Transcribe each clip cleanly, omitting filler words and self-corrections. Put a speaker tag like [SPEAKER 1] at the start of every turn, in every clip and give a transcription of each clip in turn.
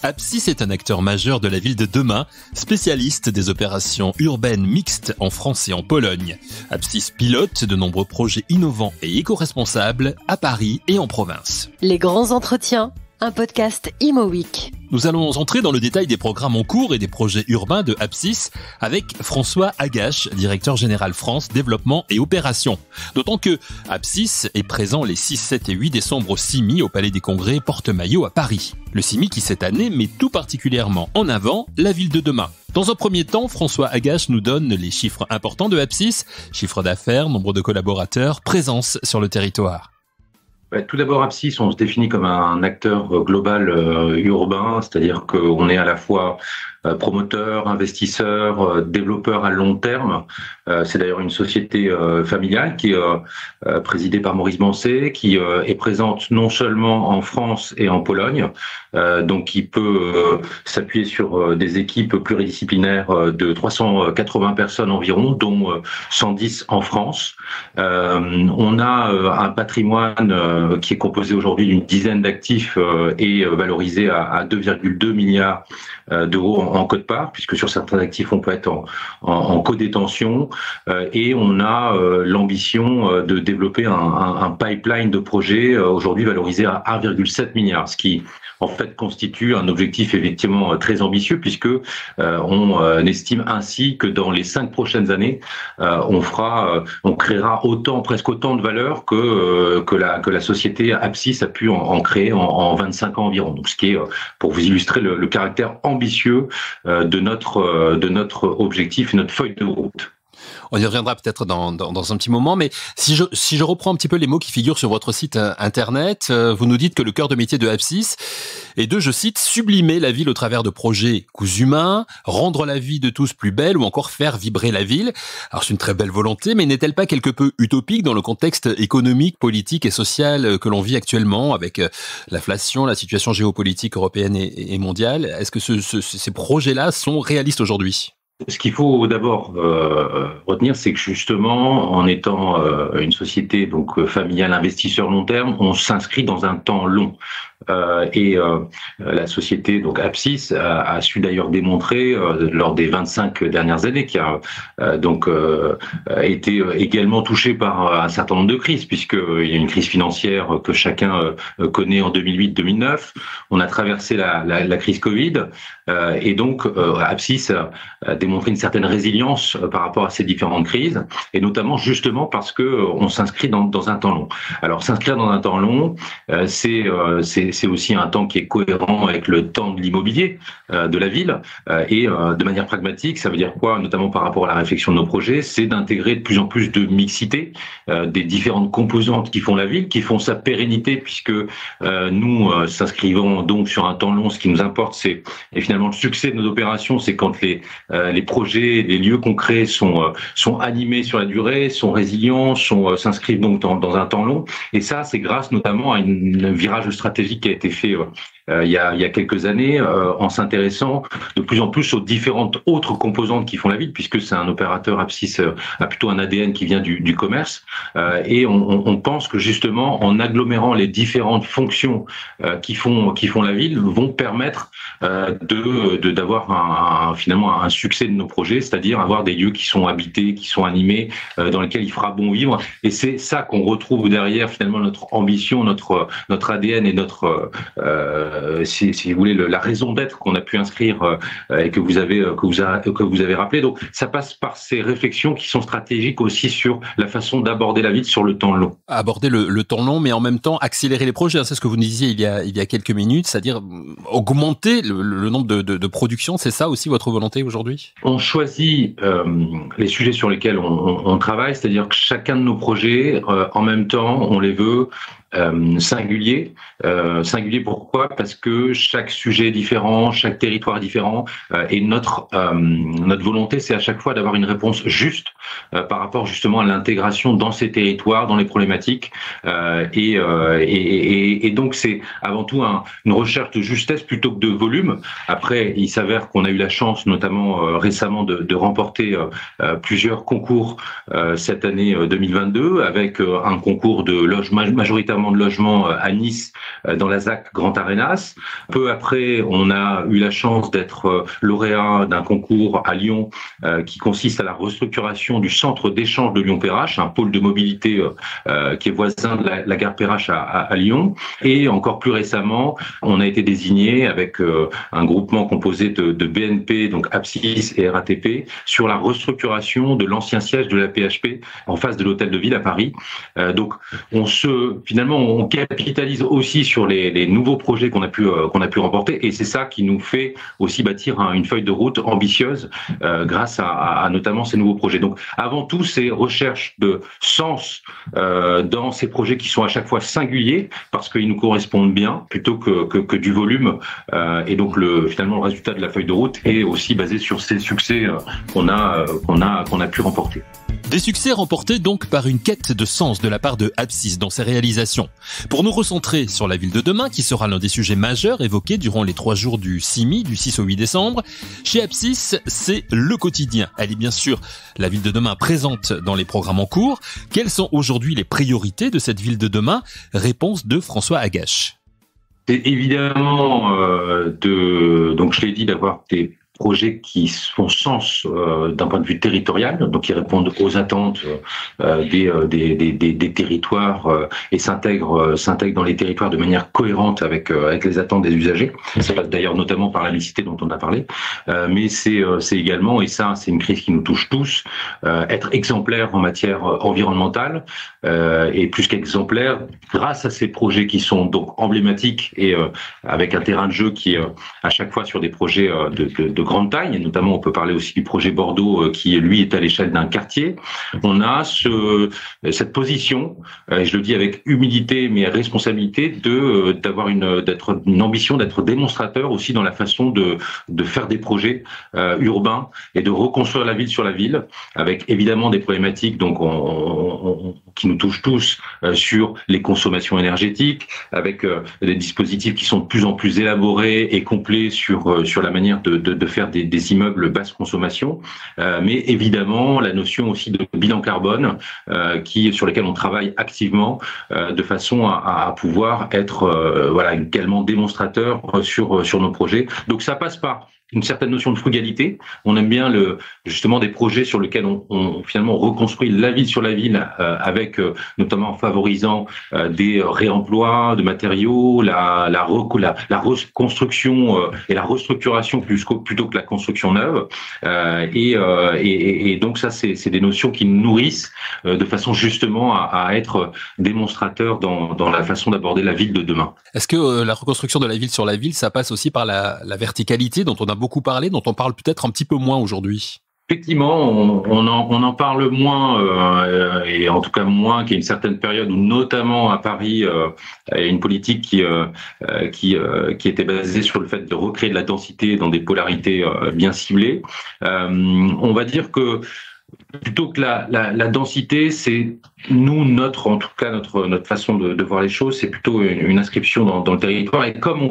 [SPEAKER 1] Apsys est un acteur majeur de la ville de demain, spécialiste des opérations urbaines mixtes en France et en Pologne. Apsys pilote de nombreux projets innovants et éco-responsables à Paris et en province.
[SPEAKER 2] Les grands entretiens, un podcast Imo Week.
[SPEAKER 1] Nous allons entrer dans le détail des programmes en cours et des projets urbains de Apsys avec François Agache, directeur général France, développement et opérations. D'autant que Apsys est présent les 6, 7 et 8 décembre au CIMI, au Palais des Congrès Porte-Maillot à Paris. Le CIMI qui cette année met tout particulièrement en avant la ville de demain. Dans un premier temps, François Agache nous donne les chiffres importants de Apsys, chiffre d'affaires, nombre de collaborateurs, présence sur le territoire.
[SPEAKER 3] Tout d'abord, Apsys, on se définit comme un acteur global urbain, c'est-à-dire qu'on est à la fois promoteur, investisseur, développeur à long terme. C'est d'ailleurs une société familiale qui est présidée par Maurice Bancé, qui est présente non seulement en France et en Pologne, donc qui peut s'appuyer sur des équipes pluridisciplinaires de 380 personnes environ, dont 110 en France. On a un patrimoine qui est composé aujourd'hui d'une dizaine d'actifs et valorisé à 2,2 milliards d'euros en quote-part, puisque sur certains actifs on peut être en codétention, et on a l'ambition de développer un pipeline de projets aujourd'hui valorisé à 1,7 milliard, ce qui en fait constitue un objectif effectivement très ambitieux, puisque on estime ainsi que dans les 5 prochaines années on créera presque autant de valeur que la société Apsys a pu en créer en 25 ans environ. Donc ce qui est, pour vous illustrer le caractère ambitieux de notre objectif et notre feuille de route.
[SPEAKER 1] On y reviendra peut-être dans un petit moment, mais si je reprends un petit peu les mots qui figurent sur votre site internet, vous nous dites que le cœur de métier de Apsys est de, je cite, sublimer la ville au travers de projets coûts humains, rendre la vie de tous plus belle ou encore faire vibrer la ville. Alors c'est une très belle volonté, mais n'est-elle pas quelque peu utopique dans le contexte économique, politique et social que l'on vit actuellement avec l'inflation, la situation géopolitique européenne et mondiale? Est-ce que ces projets-là sont réalistes aujourd'hui?
[SPEAKER 3] Ce qu'il faut d'abord retenir, c'est que justement, en étant une société donc familiale, investisseur long terme, on s'inscrit dans un temps long. Et la société donc Apsys a su d'ailleurs démontrer lors des 25 dernières années qui a été également touchée par un certain nombre de crises, puisqu'il y a une crise financière que chacun connaît en 2008-2009. On a traversé la crise Covid, et donc Apsys a démontré une certaine résilience par rapport à ces différentes crises, et notamment justement parce que on s'inscrit dans un temps long. Alors s'inscrire dans un temps long, c'est aussi un temps qui est cohérent avec le temps de l'immobilier de la ville, et de manière pragmatique, ça veut dire quoi, notamment par rapport à la réflexion de nos projets, c'est d'intégrer de plus en plus de mixité des différentes composantes qui font la ville, qui font sa pérennité, puisque nous s'inscrivons donc sur un temps long. Ce qui nous importe, c'est et finalement le succès de nos opérations, c'est quand les projets, les lieux concrets sont animés sur la durée, sont résilients, s'inscrivent donc dans un temps long. Et ça, c'est grâce notamment à un virage stratégique qui a été fait il y a quelques années, en s'intéressant de plus en plus aux différentes autres composantes qui font la ville, puisque c'est un opérateur. Apsys a plutôt un ADN qui vient du commerce, et on pense que justement en agglomérant les différentes fonctions qui font la ville vont permettre d'avoir finalement un succès de nos projets, c'est-à-dire avoir des lieux qui sont habités, qui sont animés, dans lesquels il fera bon vivre. Et c'est ça qu'on retrouve derrière finalement notre ambition, notre ADN et notre si vous voulez la raison d'être qu'on a pu inscrire et que vous avez rappelé. Donc ça passe par ces réflexions qui sont stratégiques aussi sur la façon d'aborder la ville sur le temps long.
[SPEAKER 1] Aborder le temps long, mais en même temps accélérer les projets. C'est ce que vous nous disiez il y a quelques minutes, c'est-à-dire augmenter le nombre de productions. C'est ça aussi votre volonté aujourd'hui?
[SPEAKER 3] On choisit les sujets sur lesquels on travaille, c'est-à-dire que chacun de nos projets, en même temps, on les veut singulier. Singulier pourquoi? Parce que chaque sujet est différent, chaque territoire est différent, et notre volonté, c'est à chaque fois d'avoir une réponse juste par rapport justement à l'intégration dans ces territoires, dans les problématiques, et donc c'est avant tout une recherche de justesse plutôt que de volume. Après, il s'avère qu'on a eu la chance, notamment récemment, de remporter plusieurs concours cette année 2022, avec un concours de loges majoritairement de logement à Nice, dans la ZAC Grand Arenas. Peu après, on a eu la chance d'être lauréat d'un concours à Lyon qui consiste à la restructuration du centre d'échange de Lyon-Perrache, un pôle de mobilité qui est voisin de la gare Perrache à Lyon. Et encore plus récemment, on a été désigné avec un groupement composé de BNP, donc Apsis et RATP, sur la restructuration de l'ancien siège de la PHP en face de l'hôtel de ville à Paris. Donc, finalement, on capitalise aussi sur les nouveaux projets qu'on a pu remporter, et c'est ça qui nous fait aussi bâtir une feuille de route ambitieuse grâce à notamment ces nouveaux projets. Donc, avant tout, c'est recherche de sens dans ces projets qui sont à chaque fois singuliers parce qu'ils nous correspondent bien plutôt que du volume. Et donc, finalement, le résultat de la feuille de route est aussi basé sur ces succès qu'on a pu remporter.
[SPEAKER 1] Des succès remportés donc par une quête de sens de la part de Apsis dans ses réalisations. Pour nous recentrer sur la ville de demain, qui sera l'un des sujets majeurs évoqués durant les 3 jours du CIMI, du 6 au 8 décembre, chez Apsis, c'est le quotidien. Elle est bien sûr la ville de demain présente dans les programmes en cours. Quelles sont aujourd'hui les priorités de cette ville de demain? Réponse de François Agache.
[SPEAKER 3] C'est évidemment donc je l'ai dit, d'avoir des projets qui font sens d'un point de vue territorial, donc qui répondent aux attentes des territoires et s'intègrent dans les territoires de manière cohérente avec les attentes des usagers. Ça passe d'ailleurs notamment par la mixité dont on a parlé, mais c'est également, et ça c'est une crise qui nous touche tous, être exemplaire en matière environnementale, et plus qu'exemplaire, grâce à ces projets qui sont donc emblématiques et avec un terrain de jeu qui est à chaque fois sur des projets de grande taille, et notamment on peut parler aussi du projet Bordeaux qui lui est à l'échelle d'un quartier. On a cette position, et je le dis avec humilité mais responsabilité, d'avoir une ambition d'être démonstrateur aussi dans la façon de faire des projets urbains et de reconstruire la ville sur la ville, avec évidemment des problématiques donc qui nous touchent tous sur les consommations énergétiques, avec des dispositifs qui sont de plus en plus élaborés et complets sur la manière de faire des immeubles basse consommation, mais évidemment la notion aussi de bilan carbone sur lesquels on travaille activement de façon à pouvoir être également démonstrateur sur nos projets. Donc ça passe par une certaine notion de frugalité. On aime bien justement des projets sur lesquels on finalement reconstruit la ville sur la ville, avec notamment en favorisant des réemplois de matériaux, la reconstruction et la restructuration plutôt que la construction neuve. Et donc ça, c'est des notions qui nous nourrissent de façon justement à être démonstrateurs dans la façon d'aborder la ville de demain.
[SPEAKER 1] Est-ce que la reconstruction de la ville sur la ville, ça passe aussi par la verticalité dont on a beaucoup parlé, dont on parle peut-être un petit peu moins aujourd'hui?
[SPEAKER 3] Effectivement, on en parle moins, et en tout cas moins qu'à une certaine période où, notamment à Paris, il y a une politique qui était basée sur le fait de recréer de la densité dans des polarités bien ciblées. On va dire que plutôt que la densité, c'est en tout cas notre façon de voir les choses, c'est plutôt une inscription dans le territoire. Et comme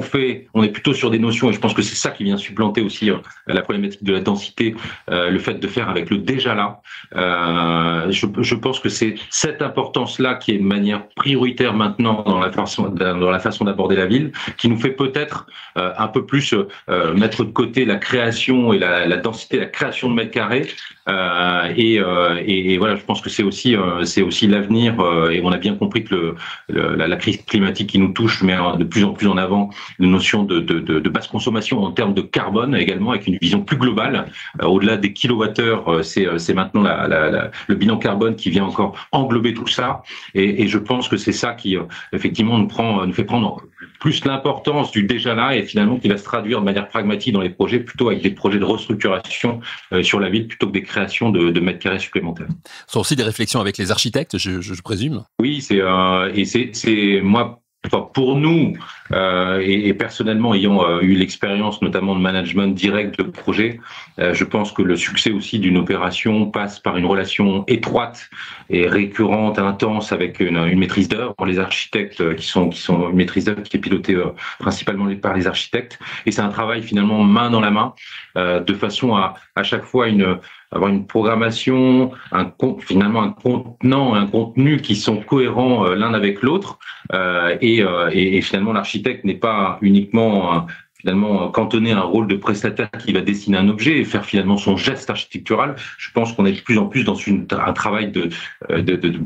[SPEAKER 3] on est plutôt sur des notions, et je pense que c'est ça qui vient supplanter aussi la problématique de la densité, le fait de faire avec le déjà là. Je pense que c'est cette importance-là qui est de manière prioritaire maintenant dans la façon d'aborder la ville, qui nous fait peut-être un peu plus mettre de côté la création et la densité, la création de mètres carrés. Et voilà, je pense que c'est aussi l'avenir, et on a bien compris que la crise climatique qui nous touche met de plus en plus en avant une notion de basse consommation en termes de carbone, également avec une vision plus globale. Au-delà des kilowattheures, c'est maintenant le bilan carbone qui vient encore englober tout ça, et je pense que c'est ça qui effectivement nous fait prendre plus l'importance du déjà là, et finalement qui va se traduire de manière pragmatique dans les projets, plutôt avec des projets de restructuration sur la ville plutôt que des créations de mètres carrés supplémentaires.
[SPEAKER 1] Ce sont aussi des réflexions avec les architectes, je présume.
[SPEAKER 3] Oui, c'est moi. Enfin, pour nous, et personnellement ayant eu l'expérience notamment de management direct de projet, je pense que le succès aussi d'une opération passe par une relation étroite et récurrente, intense, avec une maîtrise d'œuvre pour les architectes qui sont une maîtrise d'œuvre qui est pilotée principalement par les architectes. Et c'est un travail finalement main dans la main, de façon à chaque fois avoir une programmation, finalement un contenant, un contenu qui sont cohérents l'un avec l'autre. Et finalement, l'architecte n'est pas uniquement finalement cantonner un rôle de prestataire qui va dessiner un objet et faire finalement son geste architectural. Je pense qu'on est de plus en plus dans un travail de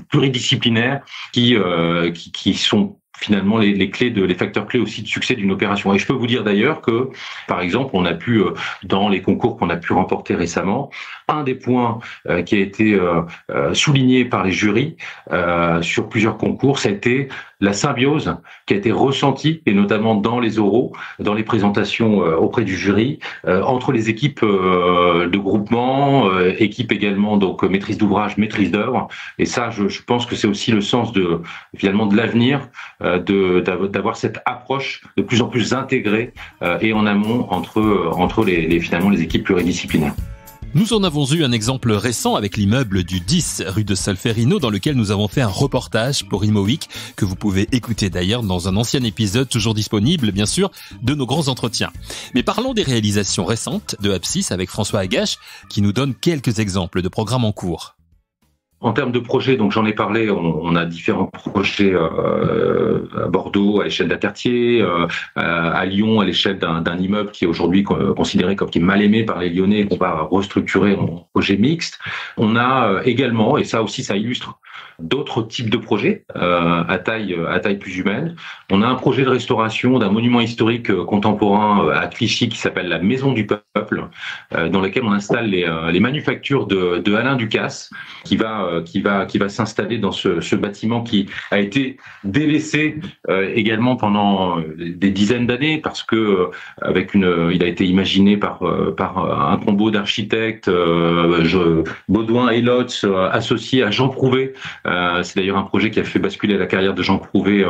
[SPEAKER 3] pluridisciplinaire qui sont finalement les clés les facteurs clés aussi de succès d'une opération. Et je peux vous dire d'ailleurs que, par exemple, on a pu, dans les concours qu'on a pu remporter récemment, un des points qui a été souligné par les jurys sur plusieurs concours, ça a été la symbiose qui a été ressentie, et notamment dans les oraux, dans les présentations auprès du jury, entre les équipes de groupement, équipes également donc maîtrise d'ouvrage, maîtrise d'œuvre. Et ça, je pense que c'est aussi le sens finalement de l'avenir, d'avoir cette approche de plus en plus intégrée et en amont entre finalement les équipes pluridisciplinaires.
[SPEAKER 1] Nous en avons eu un exemple récent avec l'immeuble du 10 rue de Solferino dans lequel nous avons fait un reportage pour Imo Week que vous pouvez écouter d'ailleurs dans un ancien épisode toujours disponible bien sûr de nos grands entretiens. Mais parlons des réalisations récentes de Apsys avec François Agache qui nous donne quelques exemples de programmes en cours.
[SPEAKER 3] En termes de projets, donc j'en ai parlé, on a différents projets à Bordeaux à l'échelle d'un quartier, à Lyon à l'échelle d'un immeuble qui est aujourd'hui considéré comme qui est mal aimé par les Lyonnais et qu'on va restructurer en projet mixte. On a également, et ça aussi ça illustre d'autres types de projets à taille plus humaine. On a un projet de restauration d'un monument historique contemporain à Clichy qui s'appelle la Maison du Peuple, dans lequel on installe les manufactures de Alain Ducasse, qui va s'installer dans ce bâtiment qui a été délaissé également pendant des dizaines d'années parce que il a été imaginé par un combo d'architectes, Baudouin et Lotz, associés à Jean Prouvé. C'est d'ailleurs un projet qui a fait basculer la carrière de Jean Prouvé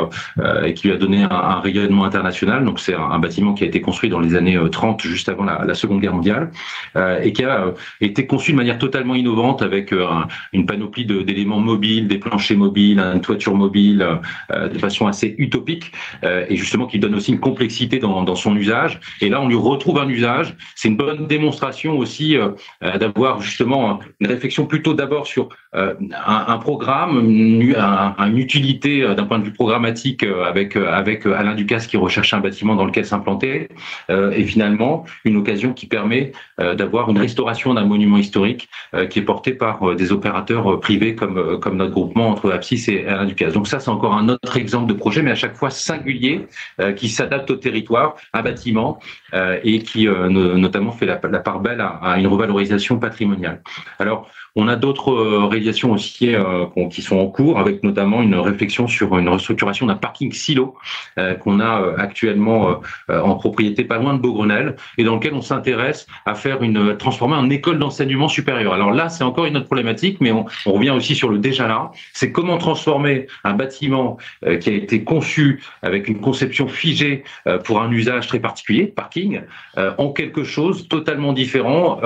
[SPEAKER 3] et qui lui a donné un rayonnement international. Donc c'est un bâtiment qui a été construit dans les années 30, juste avant la Seconde Guerre mondiale, et qui a été conçu de manière totalement innovante avec une panoplie d'éléments mobiles, des planchers mobiles, une toiture mobile, de façon assez utopique, et justement qui donne aussi une complexité dans son usage. Et là, on lui retrouve un usage. C'est une bonne démonstration aussi d'avoir justement une réflexion plutôt d'abord sur un programme, une utilité d'un point de vue programmatique avec Alain Ducasse qui recherche un bâtiment dans lequel s'implanter, et finalement une occasion qui permet d'avoir une restauration d'un monument historique qui est porté par des opérateurs privés comme notre groupement entre Apsys et Alain Ducasse. Donc ça, c'est encore un autre exemple de projet, mais à chaque fois singulier, qui s'adapte au territoire, un bâtiment, et qui notamment fait la part belle à une revalorisation patrimoniale. Alors, on a d'autres réalisations aussi qui sont en cours, avec notamment une réflexion sur une restructuration d'un parking silo qu'on a actuellement en propriété pas loin de Beaugrenelle, et dans lequel on s'intéresse à transformer en école d'enseignement supérieur. Alors là, c'est encore une autre problématique, mais on revient aussi sur le déjà là. C'est comment transformer un bâtiment qui a été conçu avec une conception figée pour un usage très particulier, parking, en quelque chose totalement différent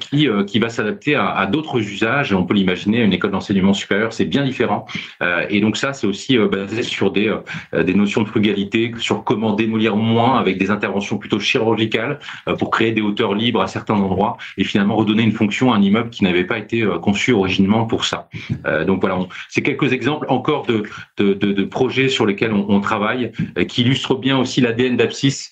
[SPEAKER 3] qui va s'adapter à d'autres usages. On peut l'imaginer, une école d'enseignement supérieur, c'est bien différent. Et donc ça, c'est aussi basé sur des notions de frugalité, sur comment démolir moins avec des interventions plutôt chirurgicales pour créer des hauteurs libres à certains endroits et finalement redonner une fonction à un immeuble qui n'avait pas été conçu originellement pour ça. Donc voilà, c'est quelques exemples encore de projets sur lesquels on travaille, qui illustrent bien aussi l'ADN d'Apsys,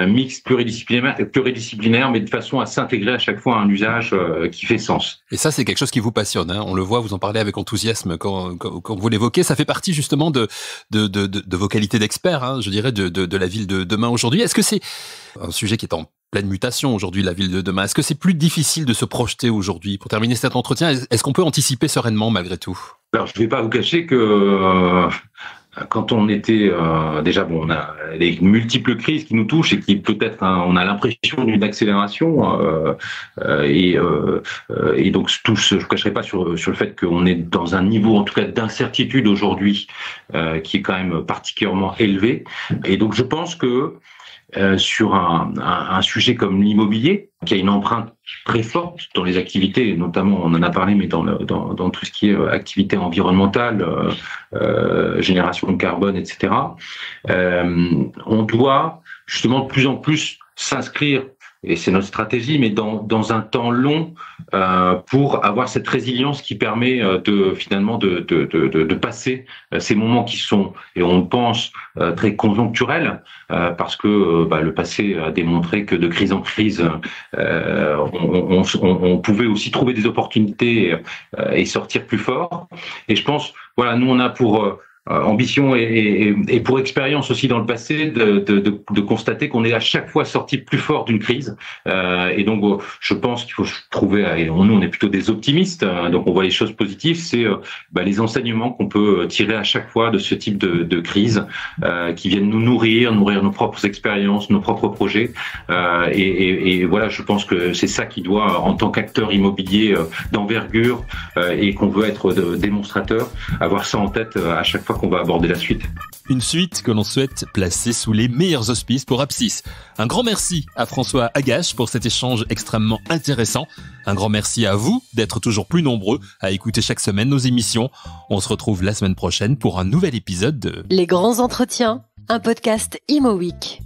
[SPEAKER 3] mixte pluridisciplinaire, mais de façon à s'intégrer à chaque fois à un usage qui fait sens.
[SPEAKER 1] Et ça, c'est quelque chose qui vous passionne, hein. On le voit, vous en parlez avec enthousiasme quand vous l'évoquez. Ça fait partie justement de vos qualités d'expert, hein, je dirais, de la ville de demain aujourd'hui. Est-ce que c'est un sujet qui est en pleine mutation aujourd'hui, la ville de demain? Est-ce que c'est plus difficile de se projeter aujourd'hui? Pour terminer cet entretien, est-ce qu'on peut anticiper sereinement malgré tout?
[SPEAKER 3] Alors, je ne vais pas vous cacher que quand on était on a les multiples crises qui nous touchent et qui peut-être on a l'impression d'une accélération et donc je ne cacherai pas sur le fait qu'on est dans un niveau en tout cas d'incertitude aujourd'hui qui est quand même particulièrement élevé. Et donc je pense que sur un sujet comme l'immobilier, qui a une empreinte très forte dans les activités, notamment on en a parlé, mais dans tout ce qui est activité environnementale, génération de carbone, etc. On doit justement de plus en plus s'inscrire et c'est notre stratégie, mais dans un temps long, pour avoir cette résilience qui permet de passer ces moments qui sont, et on pense, très conjoncturels, parce que le passé a démontré que de crise en crise, on pouvait aussi trouver des opportunités et sortir plus fort. Et je pense, voilà, nous on a pour ambition et pour expérience aussi dans le passé de constater qu'on est à chaque fois sorti plus fort d'une crise. Et donc je pense qu'il faut trouver, et nous on est plutôt des optimistes, donc on voit les choses positives, c'est les enseignements qu'on peut tirer à chaque fois de ce type de crise, qui viennent nous nourrir nos propres expériences, nos propres projets. Et voilà, je pense que c'est ça qui doit, en tant qu'acteur immobilier d'envergure, et qu'on veut être démonstrateur, avoir ça en tête à chaque fois qu'on va aborder la suite.
[SPEAKER 1] Une suite que l'on souhaite placer sous les meilleurs auspices pour Apsis. Un grand merci à François Agache pour cet échange extrêmement intéressant. Un grand merci à vous d'être toujours plus nombreux à écouter chaque semaine nos émissions. On se retrouve la semaine prochaine pour un nouvel épisode de
[SPEAKER 2] Les grands entretiens, un podcast Imo Week.